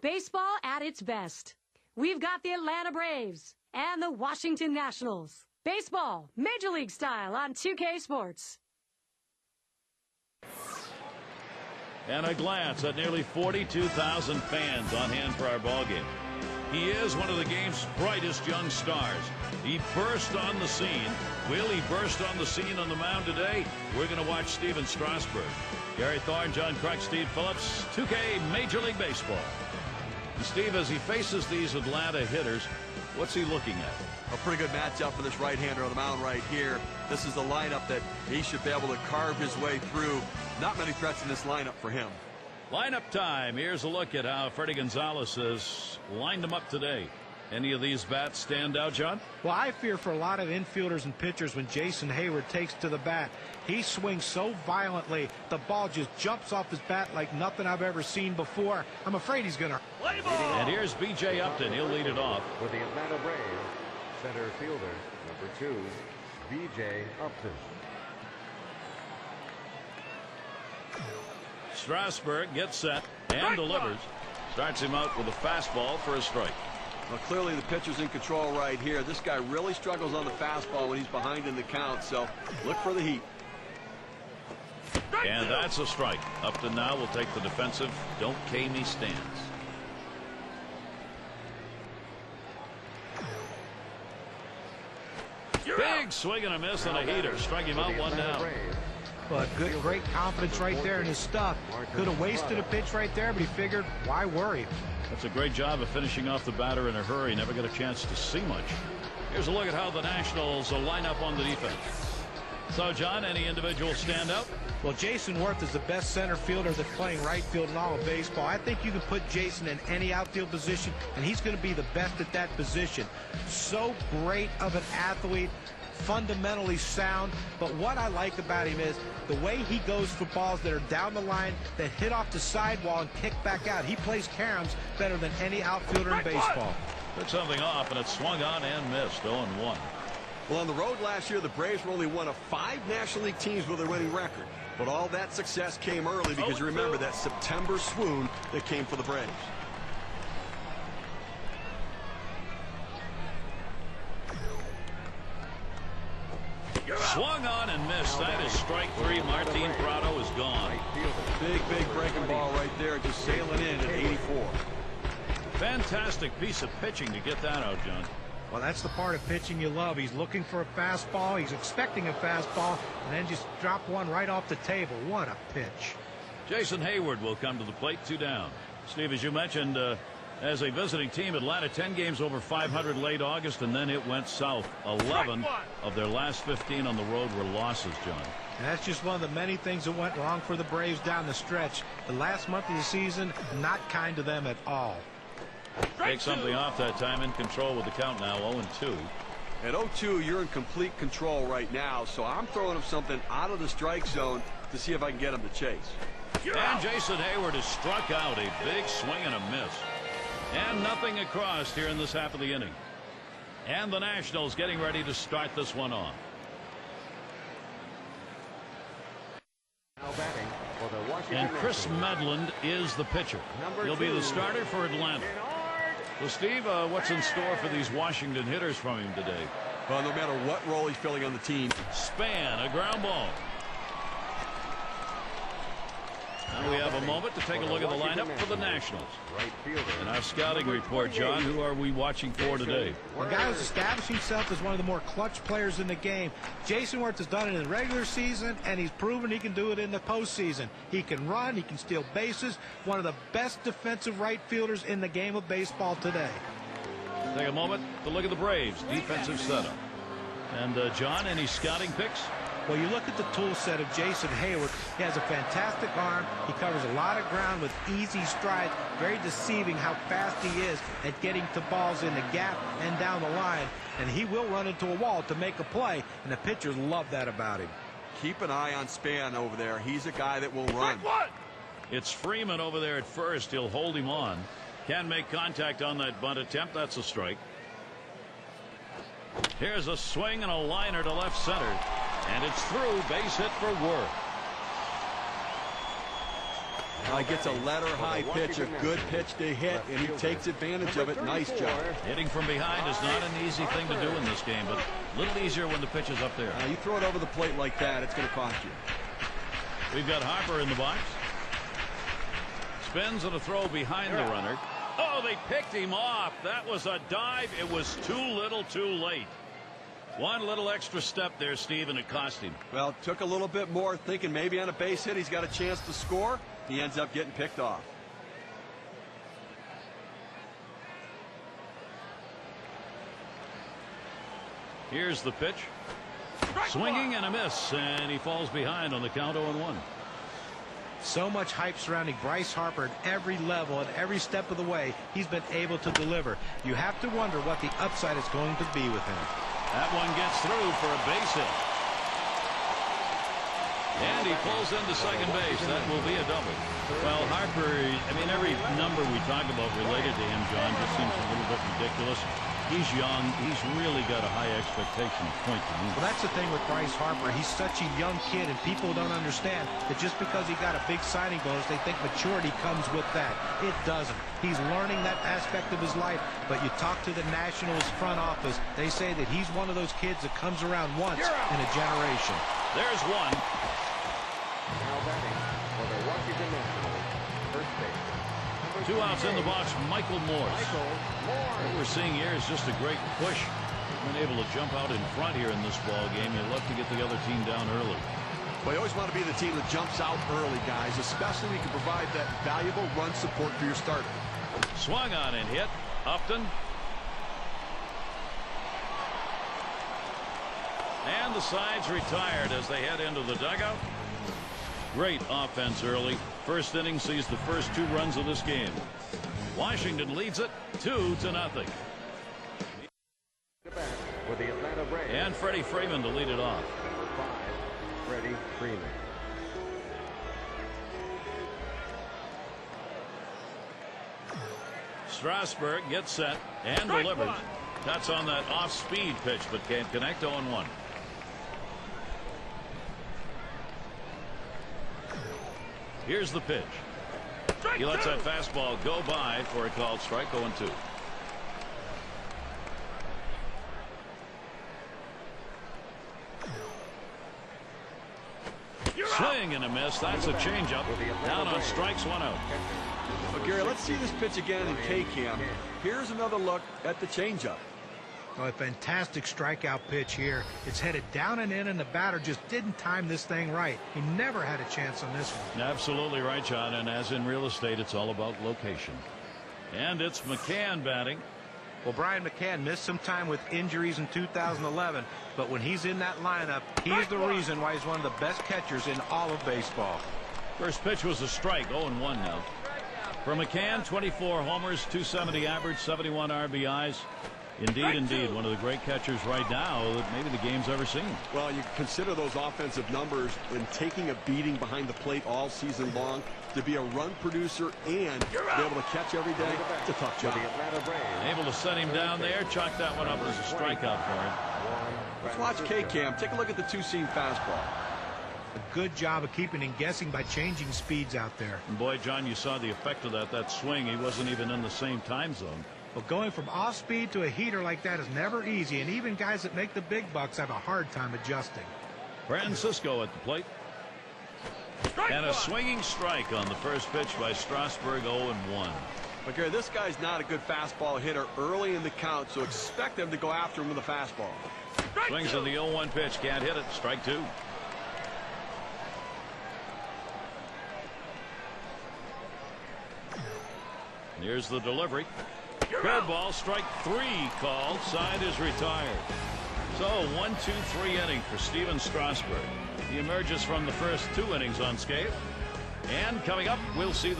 baseball at its best. We've got the Atlanta Braves and the Washington Nationals. Baseball, Major League style on 2K Sports. And a glance at nearly 42,000 fans on hand for our ballgame. He is one of the game's brightest young stars. He burst on the scene. Will he burst on the scene on the mound today? We're going to watch Steven Strasburg. Gary Thorne, John Kruk, Steve Phillips, 2K Major League Baseball. And Steve, as he faces these Atlanta hitters, what's he looking at? A pretty good matchup for this right-hander on the mound right here. This is the lineup that he should be able to carve his way through. Not many threats in this lineup for him. Lineup time. Here's a look at how Freddie Gonzalez has lined them up today. Any of these bats stand out, John? Well, I fear for a lot of infielders and pitchers when Jason Hayward takes to the bat. He swings so violently, the ball just jumps off his bat like nothing I've ever seen before. I'm afraid he's going to play ball. And here's B.J. Upton. He'll lead it off. For the Atlanta Braves, center fielder, number 2, B.J. Upton. Strasburg gets set and delivers. Starts him out with a fastball for a strike. Well, clearly the pitcher's in control right here. This guy really struggles on the fastball when he's behind in the count, so look for the heat. And that's a strike. Upton now will take the defensive don't K me stance. Big swing and a miss on a heater. Strike him out, one down. But great confidence right there in his stuff. Could have wasted a pitch right there, but he figured, why worry? That's a great job of finishing off the batter in a hurry. Never got a chance to see much. Here's a look at how the Nationals will line up on the defense. So, John, any individual stand up? Well, Jason Worth is the best center fielder that's playing right field in all of baseball. I think you can put Jason in any outfield position, and he's going to be the best at that position. So great of an athlete, fundamentally sound, but what I like about him is the way he goes for balls that are down the line, that hit off the sidewall and kick back out. He plays caroms better than any outfielder in baseball. Took something off, and it swung on and missed. 0-1. Well, on the road last year, the Braves were only one of 5 National League teams with a winning record. But all that success came early because you remember that September swoon that came for the Braves. Swung on and missed. That is strike 3. Martin Prado is gone. Big breaking ball right there, just sailing in at 84. Fantastic piece of pitching to get that out, John. Well, that's the part of pitching you love. He's looking for a fastball. He's expecting a fastball, and then just drop one right off the table. What a pitch. Jason Hayward will come to the plate, 2 down. Steve, as you mentioned, as a visiting team, Atlanta 10 games over 500 late August, and then it went south. 11 of their last 15 on the road were losses, John. And that's just one of the many things that went wrong for the Braves down the stretch. The last month of the season, not kind to them at all. Take something off that time, in control with the count now, 0-2. At 0-2, you're in complete control right now, so I'm throwing him something out of the strike zone to see if I can get him to chase. And Jason Hayward has struck out. A big swing and a miss. And nothing across here in this half of the inning. And the Nationals getting ready to start this one off. And Chris Medland is the pitcher. He'll be the starter for Atlanta. So, Steve, what's in store for these Washington hitters from him today? Well, no matter what role he's filling on the team. Span, a ground ball. Now we have a moment to take a look at the lineup for the Nationals. In our scouting report, John, who are we watching for today? A guy who's established himself as one of the more clutch players in the game. Jason Worth has done it in the regular season, and he's proven he can do it in the postseason. He can run, he can steal bases. One of the best defensive right fielders in the game of baseball today. Take a moment to look at the Braves' defensive setup. And, John, any scouting picks? Well, you look at the tool set of Jason Hayward. He has a fantastic arm. He covers a lot of ground with easy strides. Very deceiving how fast he is at getting to balls in the gap and down the line. And he will run into a wall to make a play, and the pitchers love that about him. Keep an eye on Span over there. He's a guy that will run. It's Freeman over there at first. He'll hold him on. Can make contact on that bunt attempt. That's a strike. Here's a swing and a liner to left center. And it's through. Base hit for Worth. Gets a letter high pitch, a good pitch to hit, and he takes advantage of it. Nice job. Hitting from behind is not an easy thing to do in this game, but a little easier when the pitch is up there. You throw it over the plate like that, it's going to cost you. We've got Harper in the box. Spins and a throw behind the runner. Oh, they picked him off. That was a dive. It was too little too late. One little extra step there, Steve, and it cost him. Well, it took a little bit more, thinking maybe on a base hit he's got a chance to score. He ends up getting picked off. Here's the pitch. Swinging and a miss, and he falls behind on the count 0-1. So much hype surrounding Bryce Harper at every level, at every step of the way. He's been able to deliver. You have to wonder what the upside is going to be with him. That one gets through for a base hit. And he pulls into second base. That will be a double. Well, Harper, I mean, every number we talk about related to him, John, just seems a little bit ridiculous. He's young. He's really got a high expectation point to me. Well, that's the thing with Bryce Harper. He's such a young kid, and people don't understand that just because he got a big signing bonus, they think maturity comes with that. It doesn't. He's learning that aspect of his life, but you talk to the Nationals front office, they say that he's one of those kids that comes around once in a generation. There's one. Now batting for the Washington Nationals, first base. 2 outs in the box, Michael Morse. What we're seeing here is just a great push. Been able to jump out in front here in this ball game. You love to get the other team down early. Well, you always want to be the team that jumps out early, guys, especially when you can provide that valuable run support for your starter. Swung on and hit. Upton. And the side's retired as they head into the dugout. Great offense early. First inning sees the first 2 runs of this game. Washington leads it 2-0. For the Atlanta Braves. And Freddie Freeman to lead it off. Number 5, Freddie Freeman. Strasburg gets set and delivers. That's on that off-speed pitch, but can't connect. 0-1. Here's the pitch. He lets that fastball go by for a called strike. 0-2. Swing and a miss. That's a changeup. Down on strikes, 1 out. Well, Gary, let's see this pitch again in K-Cam. Here's another look at the changeup. Oh, a fantastic strikeout pitch here. It's headed down and in, and the batter just didn't time this thing right. He never had a chance on this one. Absolutely right, John. And as in real estate, it's all about location. And it's McCann batting. Well, Brian McCann missed some time with injuries in 2011, but when he's in that lineup, he's the reason why he's one of the best catchers in all of baseball. First pitch was a strike. 0-1 now. For McCann, 24 homers, 270 average, 71 RBIs. Indeed, one of the great catchers right now that maybe the game's ever seen. Well, you consider those offensive numbers and taking a beating behind the plate all season long. To be a run producer and be able to catch every day, it's a tough job. Able to set him down there, chalk that one up as a strikeout for him. Let's watch K-Cam. Take a look at the 2-seam fastball. A good job of keeping him guessing by changing speeds out there. And boy, John, you saw the effect of that swing. He wasn't even in the same time zone. But going from off speed to a heater like that is never easy, and even guys that make the big bucks have a hard time adjusting. Francisco at the plate. And a swinging strike on the first pitch by Strasburg. 0-1. But Gary, this guy's not a good fastball hitter early in the count, so expect him to go after him with a fastball. Swings on the 0-1 pitch, can't hit it. Strike 2. And here's the delivery. Curveball, strike 3 called. Side is retired. So 1-2-3 inning for Steven Strasburg. He emerges from the first 2 innings unscathed. And coming up, we'll see the